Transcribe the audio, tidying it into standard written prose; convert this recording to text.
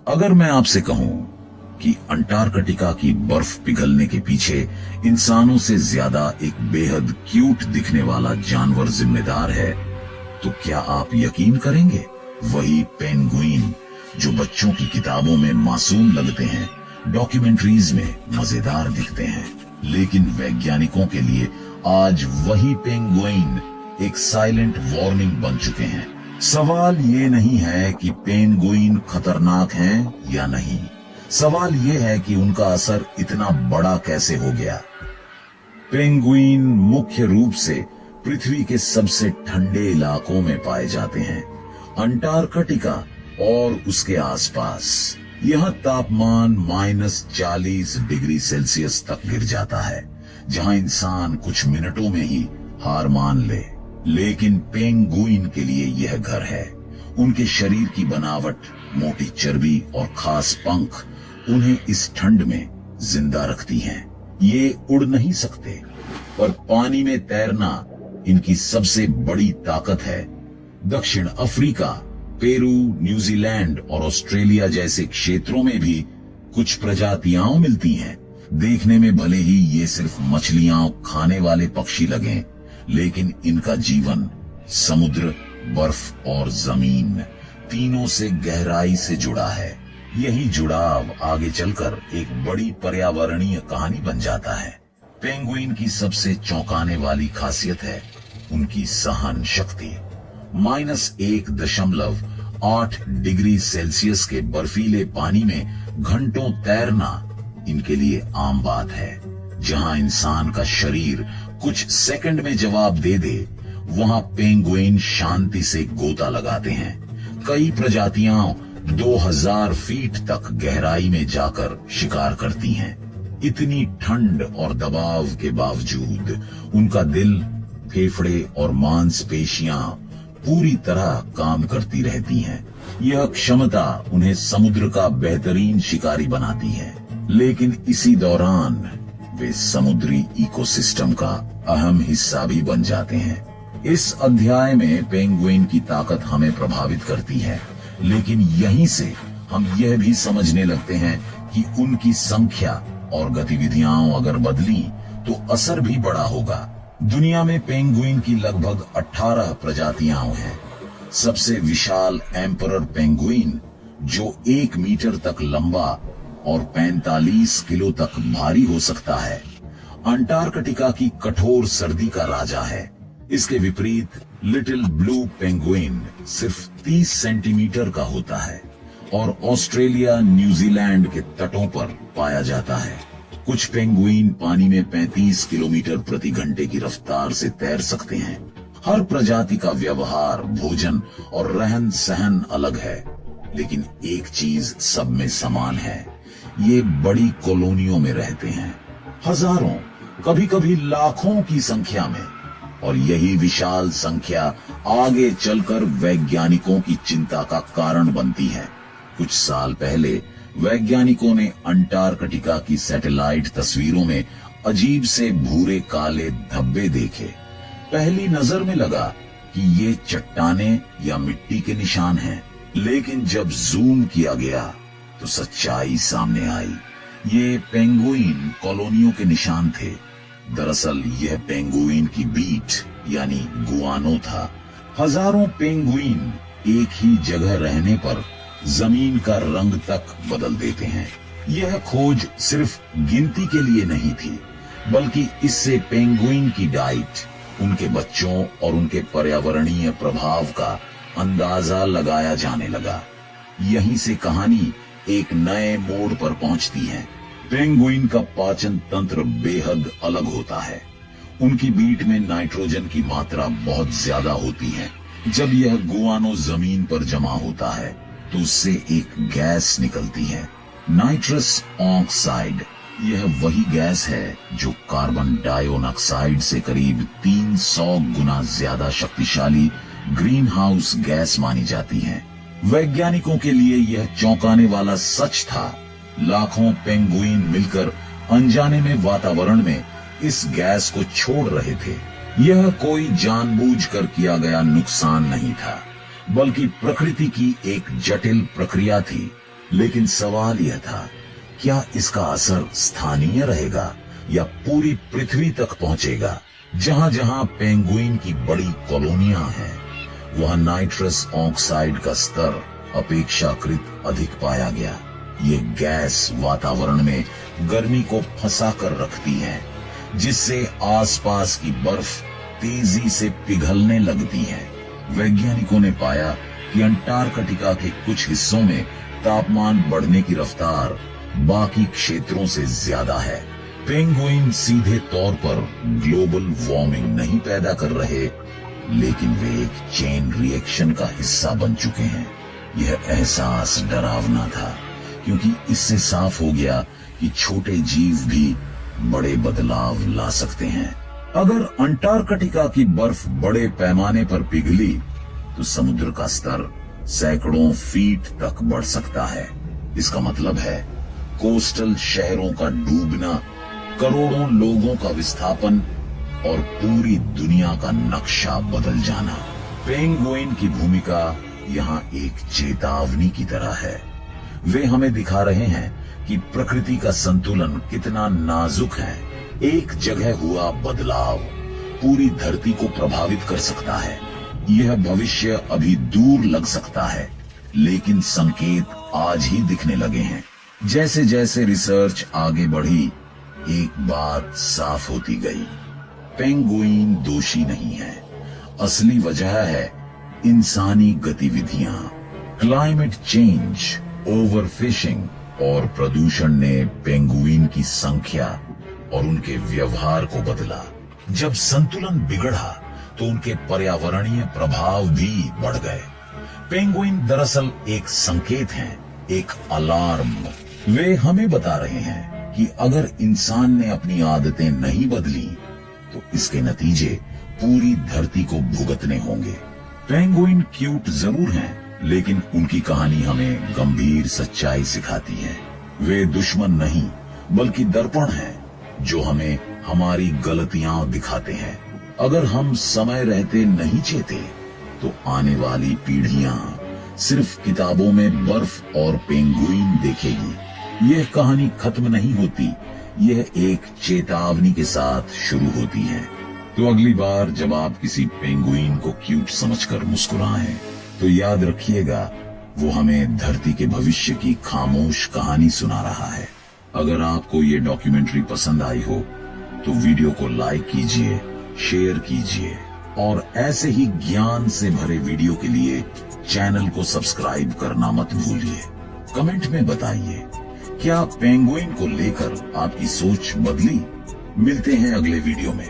अगर मैं आपसे कहूं कि अंटार्कटिका की बर्फ पिघलने के पीछे इंसानों से ज्यादा एक बेहद क्यूट दिखने वाला जानवर जिम्मेदार है, तो क्या आप यकीन करेंगे? वही पेंगुइन जो बच्चों की किताबों में मासूम लगते हैं, डॉक्यूमेंट्रीज में मजेदार दिखते हैं, लेकिन वैज्ञानिकों के लिए आज वही पेंगुइन एक साइलेंट वार्निंग बन चुके हैं। सवाल ये नहीं है कि पेंगुइन खतरनाक हैं या नहीं, सवाल ये है कि उनका असर इतना बड़ा कैसे हो गया। पेंगुइन मुख्य रूप से पृथ्वी के सबसे ठंडे इलाकों में पाए जाते हैं, अंटार्कटिका और उसके आसपास। यहाँ तापमान -40 डिग्री सेल्सियस तक गिर जाता है, जहाँ इंसान कुछ मिनटों में ही हार मान ले। लेकिन पेंगुइन के लिए यह घर है। उनके शरीर की बनावट, मोटी चर्बी और खास पंख उन्हें इस ठंड में जिंदा रखती हैं। ये उड़ नहीं सकते, पर पानी में तैरना इनकी सबसे बड़ी ताकत है। दक्षिण अफ्रीका, पेरू, न्यूजीलैंड और ऑस्ट्रेलिया जैसे क्षेत्रों में भी कुछ प्रजातियां मिलती हैं। देखने में भले ही ये सिर्फ मछलियां खाने वाले पक्षी लगें, लेकिन इनका जीवन समुद्र, बर्फ और जमीन तीनों से गहराई से जुड़ा है। यही जुड़ाव आगे चलकर एक बड़ी पर्यावरणीय कहानी बन जाता है। पेंगुइन की सबसे चौंकाने वाली खासियत है उनकी सहन शक्ति। -1.8 डिग्री सेल्सियस के बर्फीले पानी में घंटों तैरना इनके लिए आम बात है। जहां इंसान का शरीर कुछ सेकंड में जवाब दे दे, वहां पेंगुइन शांति से गोता लगाते हैं। कई प्रजातियां 2000 फीट तक गहराई में जाकर शिकार करती हैं। इतनी ठंड और दबाव के बावजूद उनका दिल, फेफड़े और मांसपेशियां पूरी तरह काम करती रहती हैं। यह क्षमता उन्हें समुद्र का बेहतरीन शिकारी बनाती है, लेकिन इसी दौरान वे समुद्री इकोसिस्टम का अहम हिस्सा भी बन जाते हैं। इस अध्याय में पेंगुइन की ताकत हमें प्रभावित करती है, लेकिन यहीं से हम यह भी समझने लगते हैं कि उनकी संख्या और गतिविधियां अगर बदली तो असर भी बड़ा होगा। दुनिया में पेंगुइन की लगभग 18 प्रजातियां हैं। सबसे विशाल एम्परर पेंगुइन, जो 1 मीटर तक लंबा और 45 किलो तक भारी हो सकता है, अंटार्कटिका की कठोर सर्दी का राजा है। इसके विपरीत लिटिल ब्लू पेंगुइन सिर्फ 30 सेंटीमीटर का होता है और ऑस्ट्रेलिया, न्यूजीलैंड के तटों पर पाया जाता है। कुछ पेंगुइन पानी में 35 किलोमीटर प्रति घंटे की रफ्तार से तैर सकते हैं। हर प्रजाति का व्यवहार, भोजन और रहन सहन अलग है, लेकिन एक चीज सब में समान है, ये बड़ी कॉलोनियों में रहते हैं, हजारों, कभी कभी लाखों की संख्या में। और यही विशाल संख्या आगे चलकर वैज्ञानिकों की चिंता का कारण बनती है। कुछ साल पहले वैज्ञानिकों ने अंटार्कटिका की सैटेलाइट तस्वीरों में अजीब से भूरे काले धब्बे देखे। पहली नजर में लगा कि ये चट्टाने या मिट्टी के निशान हैं, लेकिन जब जूम किया गया तो सच्चाई सामने आई। ये पेंगुइन कॉलोनियों के निशान थे। दरअसल यह पेंगुइन की बीट यानी गुआनो था। हजारों पेंगुइन एक ही जगह रहने पर जमीन का रंग तक बदल देते हैं। यह खोज सिर्फ गिनती के लिए नहीं थी, बल्कि इससे पेंगुइन की डाइट, उनके बच्चों और उनके पर्यावरणीय प्रभाव का अंदाजा लगाया जाने लगा। यहीं से कहानी एक नए मोड़ पर पहुंचती है। पेंगुइन का पाचन तंत्र बेहद अलग होता है। उनकी बीट में नाइट्रोजन की मात्रा बहुत ज्यादा होती है। जब यह गुआनो जमीन पर जमा होता है तो उससे एक गैस निकलती है, नाइट्रस ऑक्साइड। यह वही गैस है जो कार्बन डाइऑक्साइड से करीब 300 गुना ज्यादा शक्तिशाली ग्रीन हाउस गैस मानी जाती है। वैज्ञानिकों के लिए यह चौंकाने वाला सच था। लाखों पेंगुइन मिलकर अनजाने में वातावरण में इस गैस को छोड़ रहे थे। यह कोई जानबूझकर किया गया नुकसान नहीं था, बल्कि प्रकृति की एक जटिल प्रक्रिया थी। लेकिन सवाल यह था, क्या इसका असर स्थानीय रहेगा या पूरी पृथ्वी तक पहुंचेगा? जहां जहां पेंगुइन की बड़ी कॉलोनियां हैं, वहां नाइट्रस ऑक्साइड का स्तर अपेक्षाकृत अधिक पाया गया। ये गैस वातावरण में गर्मी को फंसा कर रखती है, जिससे आसपास की बर्फ तेजी से पिघलने लगती है। वैज्ञानिकों ने पाया कि अंटार्कटिका के कुछ हिस्सों में तापमान बढ़ने की रफ्तार बाकी क्षेत्रों से ज्यादा है। पेंगुइन सीधे तौर पर ग्लोबल वार्मिंग नहीं पैदा कर रहे, लेकिन वे एक चेन रिएक्शन का हिस्सा बन चुके हैं। यह एहसास डरावना था, क्योंकि इससे साफ हो गया कि छोटे जीव भी बड़े बदलाव ला सकते हैं। अगर अंटार्कटिका की बर्फ बड़े पैमाने पर पिघली तो समुद्र का स्तर सैकड़ों फीट तक बढ़ सकता है। इसका मतलब है कोस्टल शहरों का डूबना, करोड़ों लोगों का विस्थापन और पूरी दुनिया का नक्शा बदल जाना। पेंगुइन की भूमिका यहाँ एक चेतावनी की तरह है। वे हमें दिखा रहे हैं कि प्रकृति का संतुलन कितना नाजुक है। एक जगह हुआ बदलाव पूरी धरती को प्रभावित कर सकता है। यह भविष्य अभी दूर लग सकता है, लेकिन संकेत आज ही दिखने लगे हैं। जैसे जैसे रिसर्च आगे बढ़ी, एक बात साफ होती गई, पेंगुइन दोषी नहीं है। असली वजह है इंसानी गतिविधियां। क्लाइमेट चेंज, ओवरफिशिंग और प्रदूषण ने पेंगुइन की संख्या और उनके व्यवहार को बदला। जब संतुलन बिगड़ा तो उनके पर्यावरणीय प्रभाव भी बढ़ गए। पेंगुइन दरअसल एक संकेत हैं, एक अलार्म। वे हमें बता रहे हैं कि अगर इंसान ने अपनी आदतें नहीं बदली तो इसके नतीजे पूरी धरती को भुगतने होंगे। पेंगुइन क्यूट जरूर हैं, लेकिन उनकी कहानी हमें गंभीर सच्चाई सिखाती है। वे दुश्मन नहीं, बल्कि दर्पण हैं, जो हमें हमारी गलतियां दिखाते हैं। अगर हम समय रहते नहीं चेते तो आने वाली पीढ़ियां सिर्फ किताबों में बर्फ और पेंगुइन देखेगी। यह कहानी खत्म नहीं होती, यह एक चेतावनी के साथ शुरू होती है। तो अगली बार जब आप किसी पेंगुइन को क्यूट समझकर मुस्कुराएं, तो याद रखिएगा वो हमें धरती के भविष्य की खामोश कहानी सुना रहा है। अगर आपको ये डॉक्यूमेंट्री पसंद आई हो तो वीडियो को लाइक कीजिए, शेयर कीजिए और ऐसे ही ज्ञान से भरे वीडियो के लिए चैनल को सब्सक्राइब करना मत भूलिए। कमेंट में बताइए, क्या पेंगुइन को लेकर आपकी सोच बदली? मिलते हैं अगले वीडियो में।